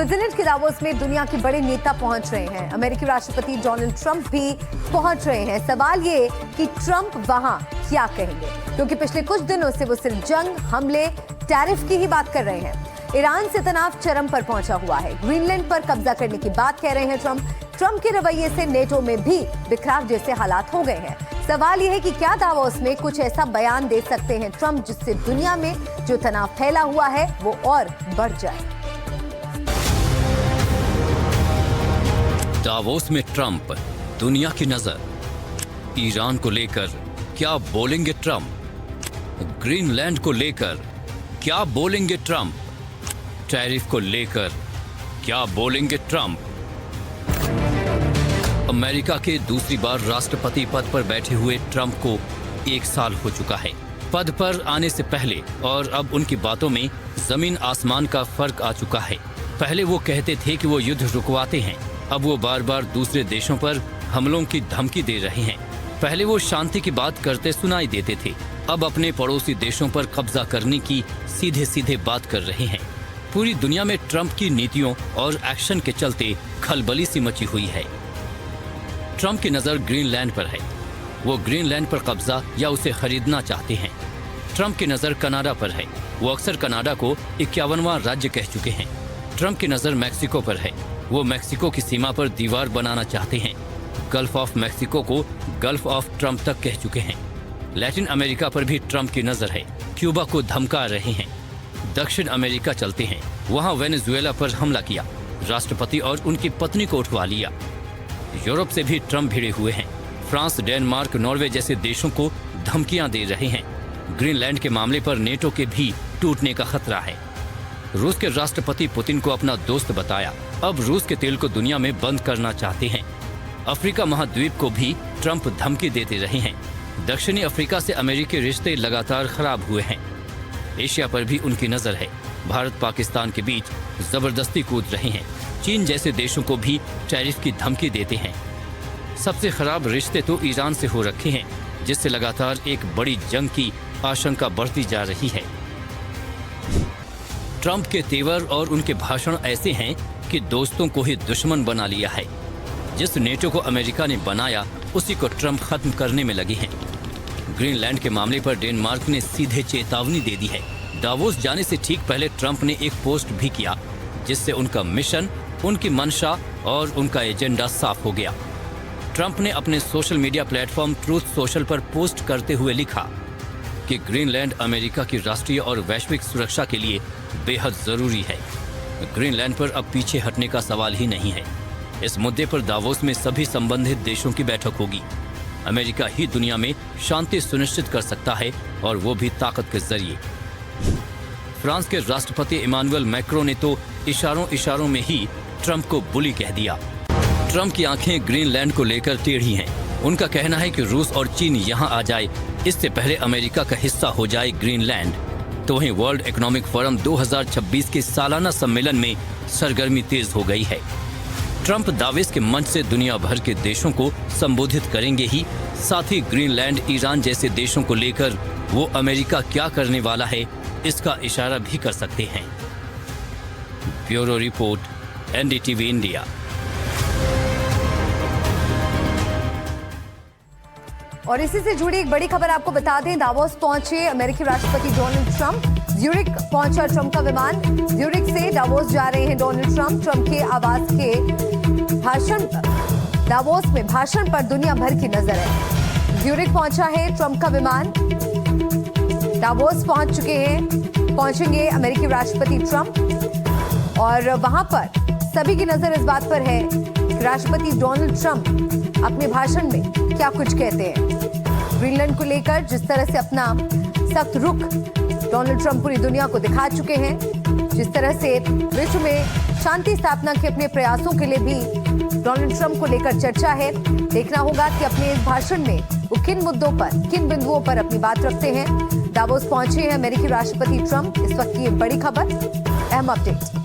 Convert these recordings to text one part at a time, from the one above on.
Switzerland के Davos में दुनिया के बड़े नेता पहुंच रहे हैं। अमेरिकी राष्ट्रपति डोनाल्ड ट्रंप भी पहुंच रहे हैं। सवाल ये कि ट्रंप वहां क्या कहेंगे, क्योंकि पिछले कुछ दिनों से वो सिर्फ जंग, हमले, टैरिफ की ही बात कर रहे हैं। ईरान से तनाव चरम पर पहुंचा हुआ है। ग्रीनलैंड पर कब्जा करने की बात कह रहे हैं ट्रंप के रवैये से नेटो में भी बिखराव जैसे हालात हो गए हैं। सवाल यह है कि क्या दावोस में कुछ ऐसा बयान दे सकते हैं ट्रंप जिससे दुनिया में जो तनाव फैला हुआ है वो और बढ़ जाए। दावोस में ट्रंप, दुनिया की नजर। ईरान को लेकर क्या बोलेंगे ट्रंप? ग्रीनलैंड को लेकर क्या बोलेंगे ट्रंप? टैरिफ को लेकर क्या बोलेंगे ट्रंप? अमेरिका के दूसरी बार राष्ट्रपति पद पर बैठे हुए ट्रंप को 1 साल हो चुका है। पद पर आने से पहले और अब उनकी बातों में जमीन आसमान का फर्क आ चुका है। पहले वो कहते थे कि वो युद्ध रुकवाते हैं, अब वो बार बार दूसरे देशों पर हमलों की धमकी दे रहे हैं। पहले वो शांति की बात करते सुनाई देते थे, अब अपने पड़ोसी देशों पर कब्जा करने की सीधे सीधे बात कर रहे हैं। पूरी दुनिया में ट्रंप की नीतियों और एक्शन के चलते खलबली सी मची हुई है। ट्रंप की नजर ग्रीनलैंड पर है। वो ग्रीनलैंड पर कब्जा या उसे खरीदना चाहते हैं। ट्रंप की नजर कनाडा पर है। वो अक्सर कनाडा को 51वां राज्य कह चुके हैं। ट्रंप की नजर मैक्सिको पर है। वो मैक्सिको की सीमा पर दीवार बनाना चाहते हैं। गल्फ ऑफ मैक्सिको को गल्फ ऑफ ट्रंप तक कह चुके हैं। लैटिन अमेरिका पर भी ट्रंप की नजर है। क्यूबा को धमका रहे हैं। दक्षिण अमेरिका चलते हैं, वहां वेनेजुएला पर हमला किया, राष्ट्रपति और उनकी पत्नी को उठवा लिया। यूरोप से भी ट्रंप भिड़े हुए हैं। फ्रांस, डेनमार्क, नॉर्वे जैसे देशों को धमकियां दे रहे हैं। ग्रीनलैंड के मामले पर नेटो के भी टूटने का खतरा है। रूस के राष्ट्रपति पुतिन को अपना दोस्त बताया, अब रूस के तेल को दुनिया में बंद करना चाहते हैं। अफ्रीका महाद्वीप को भी ट्रंप धमकी देते रहे हैं। दक्षिणी अफ्रीका से अमेरिकी रिश्ते लगातार खराब हुए हैं। एशिया पर भी उनकी नजर है। भारत पाकिस्तान के बीच जबरदस्ती कूद रहे हैं। चीन जैसे देशों को भी टैरिफ की धमकी देते हैं। सबसे खराब रिश्ते तो ईरान से हो रखे हैं, जिससे लगातार एक बड़ी जंग की आशंका बढ़ती जा रही है। ट्रंप के तेवर और उनके भाषण ऐसे हैं कि दोस्तों को ही दुश्मन बना लिया है। जिस नेटो को अमेरिका ने बनाया, उसी को ट्रंप खत्म करने में लगे हैं। ग्रीनलैंड के मामले पर डेनमार्क ने सीधे चेतावनी दे दी है। दावोस जाने से ठीक पहले ट्रंप ने एक पोस्ट भी किया, जिससे उनका मिशन, उनकी मंशा और उनका एजेंडा साफ हो गया। ट्रंप ने अपने social media platform truth social पर पोस्ट करते हुए लिखा कि ग्रीनलैंड अमेरिका की राष्ट्रीय और वैश्विक सुरक्षा के लिए बेहद जरूरी है। ग्रीनलैंड पर अब पीछे हटने का सवाल ही नहीं है। इस मुद्दे पर दावोस में सभी संबंधित देशों की बैठक होगी। अमेरिका ही दुनिया में शांति सुनिश्चित कर सकता है, और वो भी ताकत के जरिए। फ्रांस के राष्ट्रपति इमानुएल मैक्रों ने तो इशारों इशारों में ही ट्रंप को बुली कह दिया। ट्रंप की आंखें ग्रीनलैंड को लेकर टेढ़ी हैं। उनका कहना है कि रूस और चीन यहां आ जाए, इससे पहले अमेरिका का हिस्सा हो जाए ग्रीनलैंड। तो वहीं वर्ल्ड इकोनॉमिक फोरम 2026 के सालाना सम्मेलन में सरगर्मी तेज हो गई है। ट्रंप दावेस के मंच से दुनिया भर के देशों को संबोधित करेंगे ही, साथ ही ग्रीनलैंड, ईरान जैसे देशों को लेकर वो अमेरिका क्या करने वाला है, इसका इशारा भी कर सकते हैं। Bureau report, NDTV India. और इसी से जुड़ी एक बड़ी खबर आपको बता दें, दावोस पहुंचे अमेरिकी राष्ट्रपति डोनाल्ड ट्रंप। ज्यूरिख पहुंचा ट्रंप का विमान। ज्यूरिख से दावोस जा रहे हैं डोनाल्ड ट्रंप। ट्रंप के आवास के भाषण, दावोस में भाषण पर दुनिया भर की नजर है। ज्यूरिख पहुंचा है ट्रंप का विमान। दावोस पहुंच चुके हैं, पहुंचेंगे अमेरिकी राष्ट्रपति ट्रंप, और वहां पर सभी की नजर इस बात पर है कि राष्ट्रपति डोनाल्ड ट्रंप अपने भाषण में क्या कुछ कहते हैं। ग्रीनलैंड को लेकर जिस तरह से अपना सख्त रुख डोनाल्ड ट्रंप पूरी दुनिया को दिखा चुके हैं, जिस तरह से विश्व में शांति स्थापना के अपने प्रयासों के लिए भी डोनाल्ड ट्रंप को लेकर चर्चा है। देखना होगा कि अपने इस भाषण में वो किन मुद्दों पर, किन बिंदुओं पर अपनी बात रखते हैं। दावोस पहुंचे हैं अमेरिकी राष्ट्रपति ट्रंप। इस वक्त की बड़ी खबर, अहम अपडेट।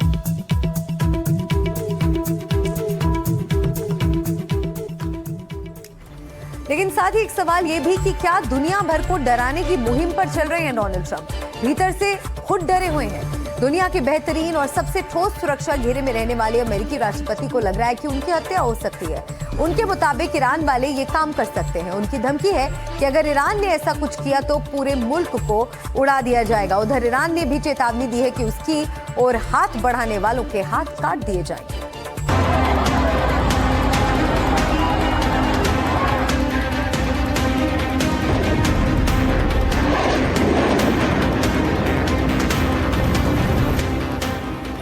लेकिन साथ ही एक सवाल ये भी कि क्या दुनिया भर को डराने की मुहिम पर चल रहे हैं डोनाल्ड ट्रंप? भीतर से खुद डरे हुए हैं। दुनिया के बेहतरीन और सबसे ठोस सुरक्षा घेरे में रहने वाले अमेरिकी राष्ट्रपति को लग रहा है कि उनकी हत्या हो सकती है। उनके मुताबिक ईरान वाले ये काम कर सकते हैं। उनकी धमकी है कि अगर ईरान ने ऐसा कुछ किया तो पूरे मुल्क को उड़ा दिया जाएगा। उधर ईरान ने भी चेतावनी दी है कि उसकी ओर हाथ बढ़ाने वालों के हाथ काट दिए जाएंगे।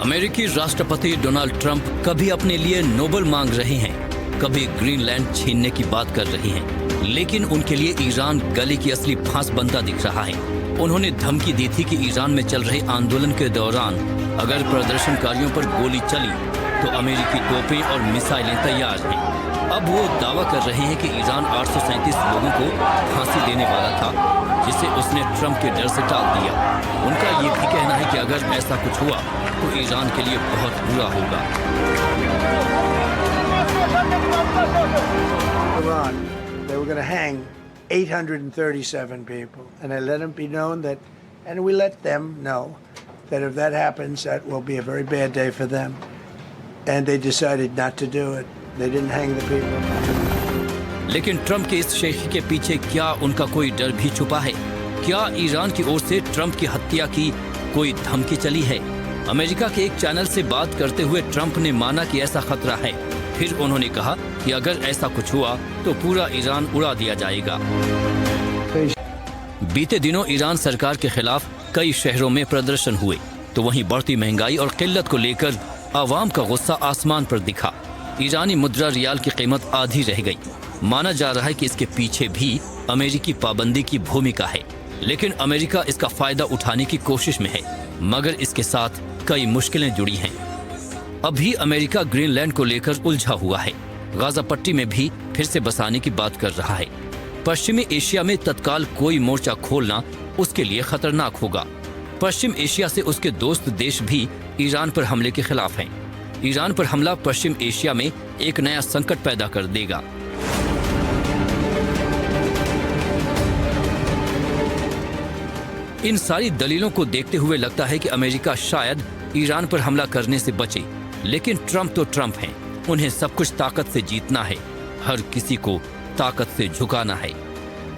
अमेरिकी राष्ट्रपति डोनाल्ड ट्रंप कभी अपने लिए नोबेल मांग रहे हैं, कभी ग्रीनलैंड छीनने की बात कर रहे हैं, लेकिन उनके लिए ईरान गले की असली फांस बनता दिख रहा है। उन्होंने धमकी दी थी कि ईरान में चल रहे आंदोलन के दौरान अगर प्रदर्शनकारियों पर गोली चली तो अमेरिकी तोपें और मिसाइलें तैयार हैं। अब वो दावा कर रहे हैं कि ईरान 837 लोगों को फांसी देने वाला था, जिसे उसने ट्रंप के डर से टाल दिया। उनका ये भी कहना है कि अगर ऐसा कुछ हुआ तो ईरान के लिए बहुत बुरा होगा। Iran, they were going to hang 837 people, and I let them be known that, and we let them know that if that happens, that will be a very bad day for them. And they decided not to do it. They didn't hang the people. लेकिन Trump के इस शेखी के पीछे क्या उनका कोई डर भी छुपा है? क्या ईरान की ओर से ट्रंप की हत्या की कोई धमकी चली है? अमेरिका के एक चैनल से बात करते हुए ट्रंप ने माना कि ऐसा खतरा है। फिर उन्होंने कहा कि अगर ऐसा कुछ हुआ तो पूरा ईरान उड़ा दिया जाएगा। बीते दिनों ईरान सरकार के खिलाफ कई शहरों में प्रदर्शन हुए, तो वहीं बढ़ती महंगाई और किल्लत को लेकर आवाम का गुस्सा आसमान पर दिखा। ईरानी मुद्रा रियाल की कीमत आधी रह गई। माना जा रहा है कि इसके पीछे भी अमेरिकी पाबंदी की भूमिका है, लेकिन अमेरिका इसका फायदा उठाने की कोशिश में है, मगर इसके साथ कई मुश्किलें जुड़ी हैं। अभी अमेरिका ग्रीनलैंड को लेकर उलझा हुआ है। गाजा पट्टी में भी फिर से बसाने की बात कर रहा है। पश्चिमी एशिया में तत्काल कोई मोर्चा खोलना उसके लिए खतरनाक होगा। पश्चिम एशिया से उसके दोस्त देश भी ईरान पर हमले के खिलाफ हैं। ईरान पर हमला पश्चिम एशिया में एक नया संकट पैदा कर देगा। इन सारी दलीलों को देखते हुए लगता है कि अमेरिका शायद ईरान पर हमला करने से बचे, लेकिन ट्रंप तो ट्रंप हैं। उन्हें सब कुछ ताकत से जीतना है, हर किसी को ताकत से झुकाना है।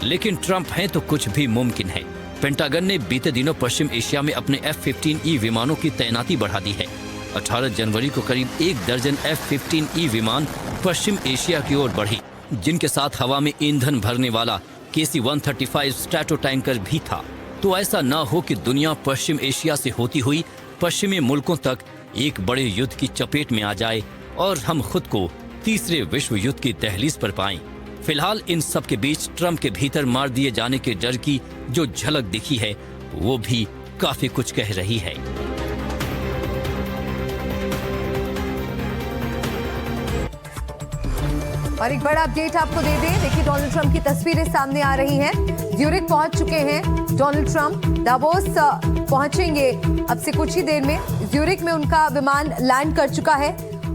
लेकिन ट्रंप हैं तो कुछ भी मुमकिन है। पेंटागन ने बीते दिनों पश्चिम एशिया में अपने F-15E विमानों की तैनाती बढ़ा दी है। 18 जनवरी को करीब 1 दर्जन F-15E विमान पश्चिम एशिया की ओर बढ़ी, जिनके साथ हवा में ईंधन भरने वाला KC-135 स्ट्रैटो टैंकर भी था। तो ऐसा न हो कि दुनिया पश्चिम एशिया से होती हुई पश्चिमी मुल्कों तक एक बड़े युद्ध की चपेट में आ जाए और हम खुद को तीसरे विश्व युद्ध की दहलीज पर पाएं। फिलहाल इन सब के बीच ट्रंप के भीतर मार दिए जाने के डर की जो झलक दिखी है, वो भी काफी कुछ कह रही है। और एक बड़ा अपडेट आपको दे दें। देखिए, डोनाल्ड ट्रंप की तस्वीरें सामने आ रही हैं। ज्यूरिख पहुंच चुके हैं डोनाल्ड ट्रंप। दावोस पहुंचेंगे अब से कुछ ही देर में। ज्यूरिख में उनका विमान लैंड कर चुका है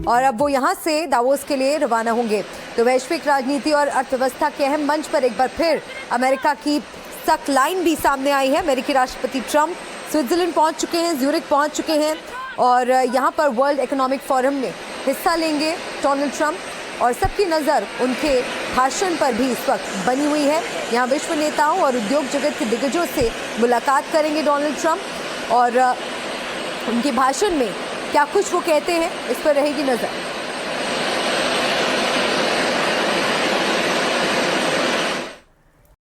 और अब वो यहां से दावोस के लिए रवाना होंगे। तो वैश्विक राजनीति और अर्थव्यवस्था के अहम मंच पर एक बार फिर अमेरिका की सख्त लाइन भी सामने आई है। अमेरिकी राष्ट्रपति ट्रंप स्विट्जरलैंड पहुंच चुके हैं, ज्यूरिख पहुंच चुके हैं और यहां पर वर्ल्ड इकोनॉमिक फोरम में हिस्सा लेंगे डोनाल्ड ट्रंप। और सबकी नज़र उनके भाषण पर भी इस वक्त बनी हुई है। यहाँ विश्व नेताओं और उद्योग जगत के दिग्गजों से मुलाकात करेंगे डोनाल्ड ट्रंप और उनके भाषण में क्या कुछ वो कहते हैं, इस पर रहेगी नज़र।